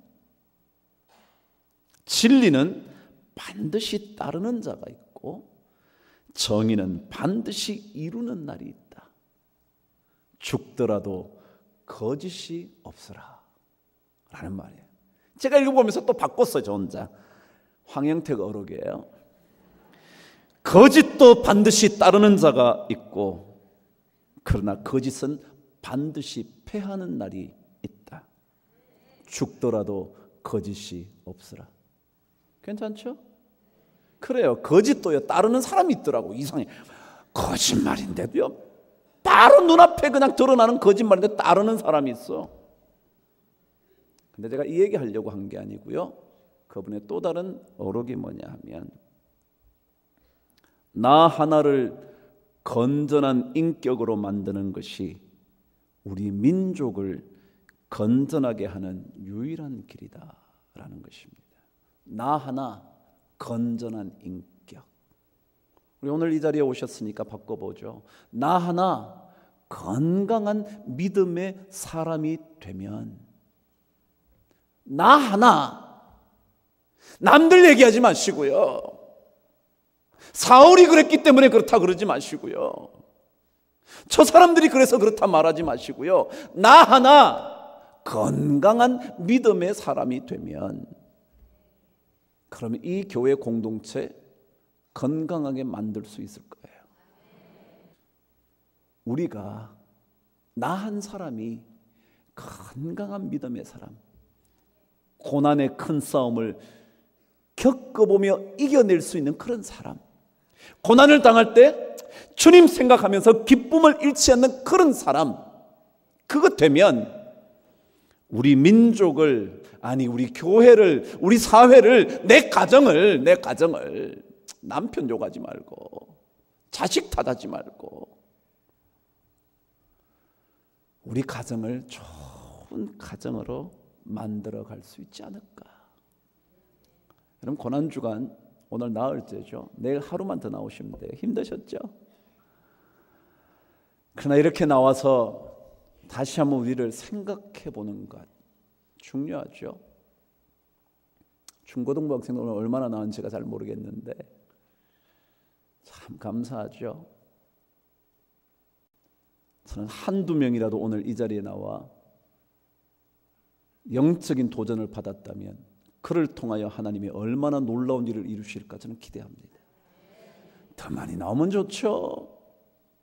진리는 반드시 따르는 자가 있고 정의는 반드시 이루는 날이 있다. 죽더라도 거짓이 없으라 라는 말이에요. 제가 읽어보면서 또 바꿨어요. 저 혼자. 황영택 어록이에요. 거짓도 반드시 따르는 자가 있고 그러나 거짓은 반드시 패하는 날이 있다. 죽더라도 거짓이 없으라. 괜찮죠? 그래요. 거짓도요, 따르는 사람이 있더라고. 이상해. 거짓말인데도요, 바로 눈앞에 그냥 드러나는 거짓말인데 따르는 사람이 있어. 근데 제가 이 얘기 하려고 한 게 아니고요, 그분의 또 다른 어록이 뭐냐 하면, 나 하나를 건전한 인격으로 만드는 것이 우리 민족을 건전하게 하는 유일한 길이다 라는 것입니다. 나 하나 건전한 인격. 우리 오늘 이 자리에 오셨으니까 바꿔보죠. 나 하나 건강한 믿음의 사람이 되면, 나 하나 남들 얘기하지 마시고요, 사울이 그랬기 때문에 그렇다 그러지 마시고요, 저 사람들이 그래서 그렇다 말하지 마시고요, 나 하나 건강한 믿음의 사람이 되면, 그러면 이 교회 공동체 건강하게 만들 수 있을 거예요. 우리가 나 한 사람이 건강한 믿음의 사람, 고난의 큰 싸움을 겪어보며 이겨낼 수 있는 그런 사람, 고난을 당할 때 주님 생각하면서 기쁨을 잃지 않는 그런 사람, 그것 되면 우리 민족을, 아니 우리 교회를, 우리 사회를, 내 가정을 남편 욕하지 말고 자식 탓하지 말고 우리 가정을 좋은 가정으로 만들어 갈 수 있지 않을까. 여러분, 고난주간 오늘 나흘째죠. 내일 하루만 더 나오시면 돼요. 힘드셨죠? 그러나 이렇게 나와서 다시 한번 우리를 생각해 보는 것 중요하죠. 중고등부 학생들 오늘 얼마나 나왔는지가 잘 모르겠는데 참 감사하죠. 저는 한두 명이라도 오늘 이 자리에 나와 영적인 도전을 받았다면 그를 통하여 하나님이 얼마나 놀라운 일을 이루실까 저는 기대합니다. 더 많이 나오면 좋죠.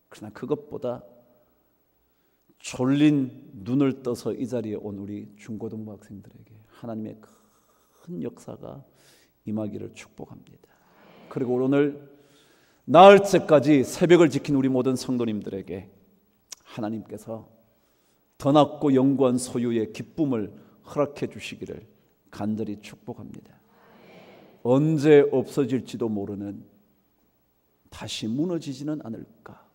그러나 그것보다 졸린 눈을 떠서 이 자리에 온 우리 중고등부 학생들에게 하나님의 큰 역사가 임하기를 축복합니다. 그리고 오늘 나흘째까지 새벽을 지킨 우리 모든 성도님들에게 하나님께서 더 낫고 영구한 소유의 기쁨을 허락해 주시기를 간절히 축복합니다. 언제 없어질지도 모르는, 다시 무너지지는 않을까,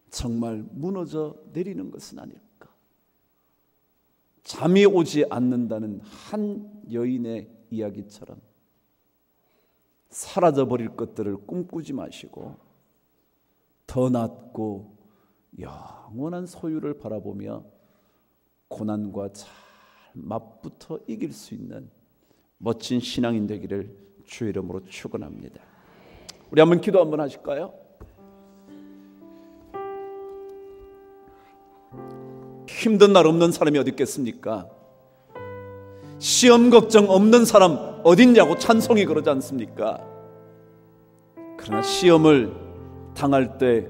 정말 무너져 내리는 것은 아닐까, 잠이 오지 않는다는 한 여인의 이야기처럼 사라져버릴 것들을 꿈꾸지 마시고 더 낫고 영원한 소유를 바라보며 고난과 잘 맞붙어 이길 수 있는 멋진 신앙인 되기를 주의 이름으로 축원합니다. 우리 한번 기도 한번 하실까요? 힘든 날 없는 사람이 어디 있겠습니까? 시험 걱정 없는 사람 어딨냐고 찬송이 그러지 않습니까? 그러나 시험을 당할 때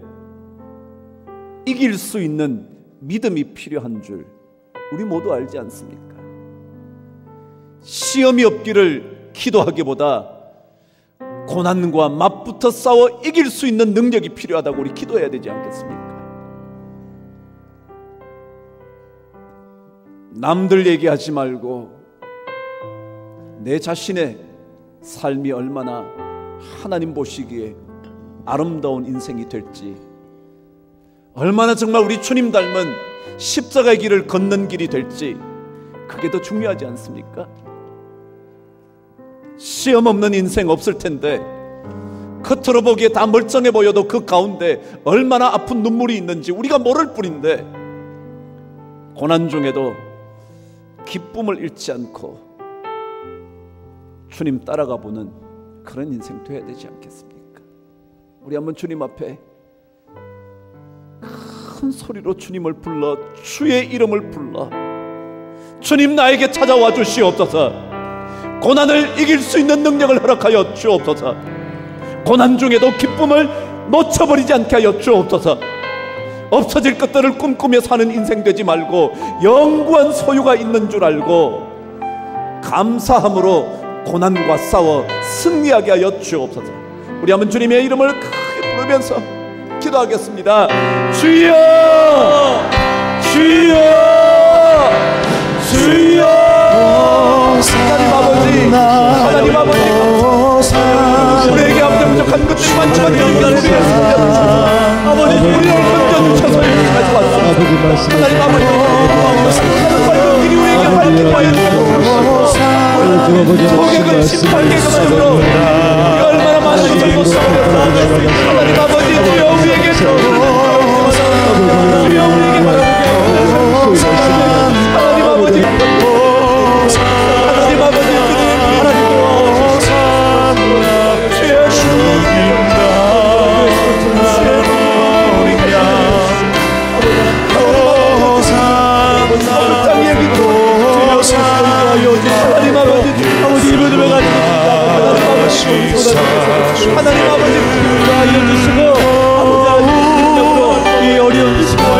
이길 수 있는 믿음이 필요한 줄 우리 모두 알지 않습니까? 시험이 없기를 기도하기보다 고난과 맞붙어 싸워 이길 수 있는 능력이 필요하다고 우리 기도해야 되지 않겠습니까? 남들 얘기하지 말고 내 자신의 삶이 얼마나 하나님 보시기에 아름다운 인생이 될지, 얼마나 정말 우리 주님 닮은 십자가의 길을 걷는 길이 될지, 그게 더 중요하지 않습니까? 시험 없는 인생 없을 텐데 겉으로 보기에 다 멀쩡해 보여도 그 가운데 얼마나 아픈 눈물이 있는지 우리가 모를 뿐인데, 고난 중에도 기쁨을 잃지 않고 주님 따라가 보는 그런 인생 돼야 되지 않겠습니까? 우리 한번 주님 앞에 큰 소리로 주님을 불러, 주의 이름을 불러, 주님 나에게 찾아와 주시옵소서. 고난을 이길 수 있는 능력을 허락하여 주옵소서. 고난 중에도 기쁨을 놓쳐버리지 않게 하여 주옵소서. 없어질 것들을 꿈꾸며 사는 인생 되지 말고 영구한 소유가 있는 줄 알고 감사함으로 고난과 싸워 승리하게 하여 주옵소서. 우리 한번 주님의 이름을 크게 부르면서 기도하겠습니다. 주여, 주여, 주여. 하나님 아버지, 하나님 아버지, 우리에게 앞에 부족한 것들이 많지만 주님께서 아버지 우리를 건져주셔서 여기까지 왔습니다. 하나님 아버지, 밝은 길이 우리에게 밝게 하여 주옵소서. 고객을 심판계가 되므로 우리가 얼마나 많은 것을 싸우면서 하나님 아버지, 주여 우리에게 주여 우리에게 하나님 아버지, 하나님 아버지, 하나님 아버지 알려주시고 아버지 능력으로 이 어려운 시간을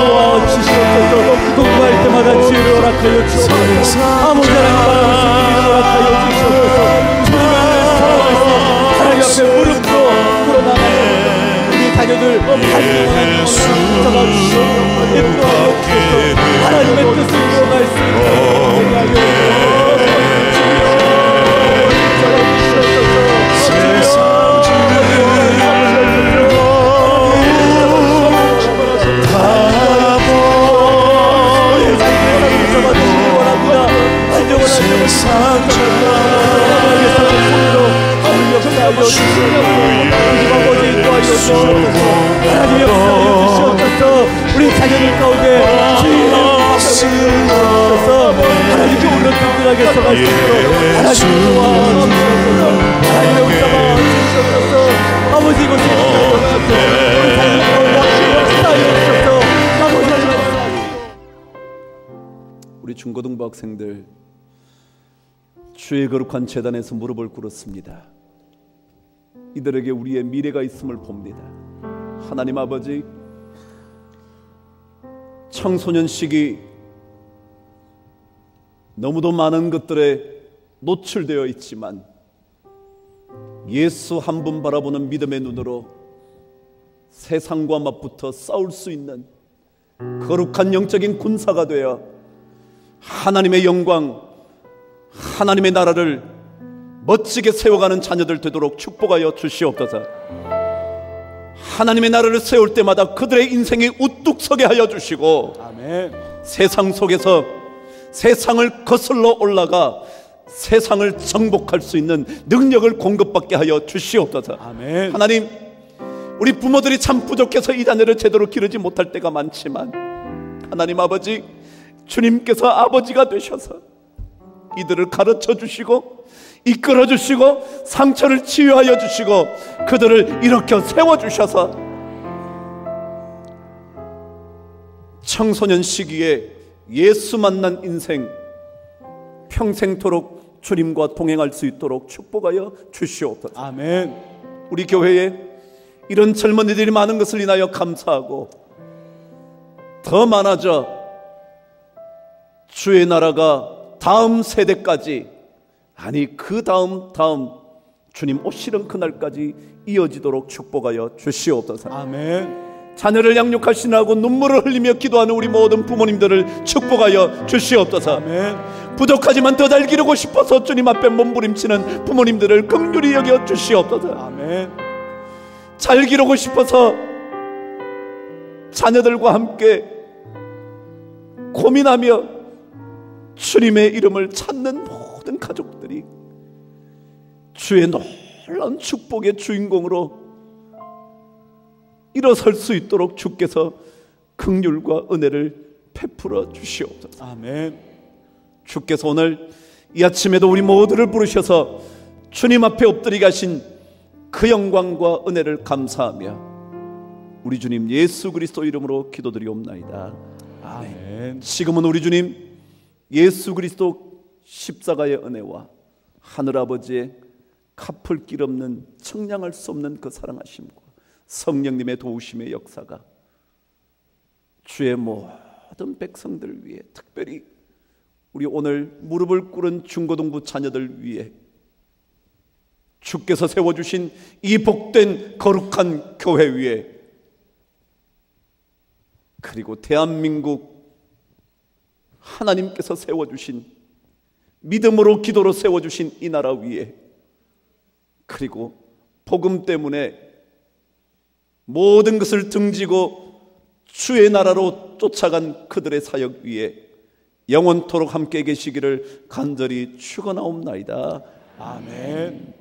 도와주시옵소서. 공부할 때마다 지혜를 허락하여 주시옵소서. 아버지 하나님 허락하여 주시옵소서. 하나님 앞에 무릎으로 풀어나가는 우리 자녀들 하나님의 뜻을 이루어갈 수 있도록 우리 자녀들 가운데 주님께서 하나님께 오늘 든든하게 서갈 수 있도록 하나님의 역사가 주시옵소서. 아버지 이곳에 우리 중고등부 학생들 주의 거룩한 제단에서 무릎을 꿇었습니다. 이들에게 우리의 미래가 있음을 봅니다. 하나님 아버지, 청소년 시기 너무도 많은 것들에 노출되어 있지만 예수 한 분 바라보는 믿음의 눈으로 세상과 맞붙어 싸울 수 있는 거룩한 영적인 군사가 되어 하나님의 영광, 하나님의 나라를 멋지게 세워가는 자녀들 되도록 축복하여 주시옵소서. 하나님의 나라를 세울 때마다 그들의 인생이 우뚝 서게 하여 주시고, 아멘. 세상 속에서 세상을 거슬러 올라가 세상을 정복할 수 있는 능력을 공급받게 하여 주시옵소서. 아멘. 하나님, 우리 부모들이 참 부족해서 이 자녀를 제대로 기르지 못할 때가 많지만, 하나님 아버지, 주님께서 아버지가 되셔서 이들을 가르쳐 주시고 이끌어 주시고 상처를 치유하여 주시고 그들을 일으켜 세워 주셔서 청소년 시기에 예수 만난 인생 평생토록 주님과 동행할 수 있도록 축복하여 주시옵소서. 아멘. 우리 교회에 이런 젊은이들이 많은 것을 인하여 감사하고, 더 많아져 주의 나라가 다음 세대까지, 아니 그 다음 주님 오시는 그날까지 이어지도록 축복하여 주시옵소서. 아멘. 자녀를 양육하시라고 눈물을 흘리며 기도하는 우리 모든 부모님들을 축복하여 주시옵소서. 아멘. 부족하지만 더 잘 기르고 싶어서 주님 앞에 몸부림치는 부모님들을 긍휼히 여겨 주시옵소서. 아멘. 잘 기르고 싶어서 자녀들과 함께 고민하며 주님의 이름을 찾는 모든 가족들이 주의 놀라운 축복의 주인공으로 일어설 수 있도록 주께서 긍휼과 은혜를 베풀어 주시옵소서. 아멘. 주께서 오늘 이 아침에도 우리 모두를 부르셔서 주님 앞에 엎드리게 하신 그 영광과 은혜를 감사하며 우리 주님 예수 그리스도 이름으로 기도드리옵나이다. 아멘. 지금은 우리 주님 예수 그리스도 십자가의 은혜와 하늘아버지의 갚을 길 없는 청량할 수 없는 그 사랑하심과 성령님의 도우심의 역사가 주의 모든 백성들 위해, 특별히 우리 오늘 무릎을 꿇은 중고등부 자녀들 위해 주께서 세워주신 이 복된 거룩한 교회 위에, 그리고 대한민국 하나님께서 세워주신, 믿음으로 기도로 세워주신 이 나라 위에, 그리고 복음 때문에 모든 것을 등지고 주의 나라로 쫓아간 그들의 사역 위에 영원토록 함께 계시기를 간절히 축원하옵나이다. 아멘.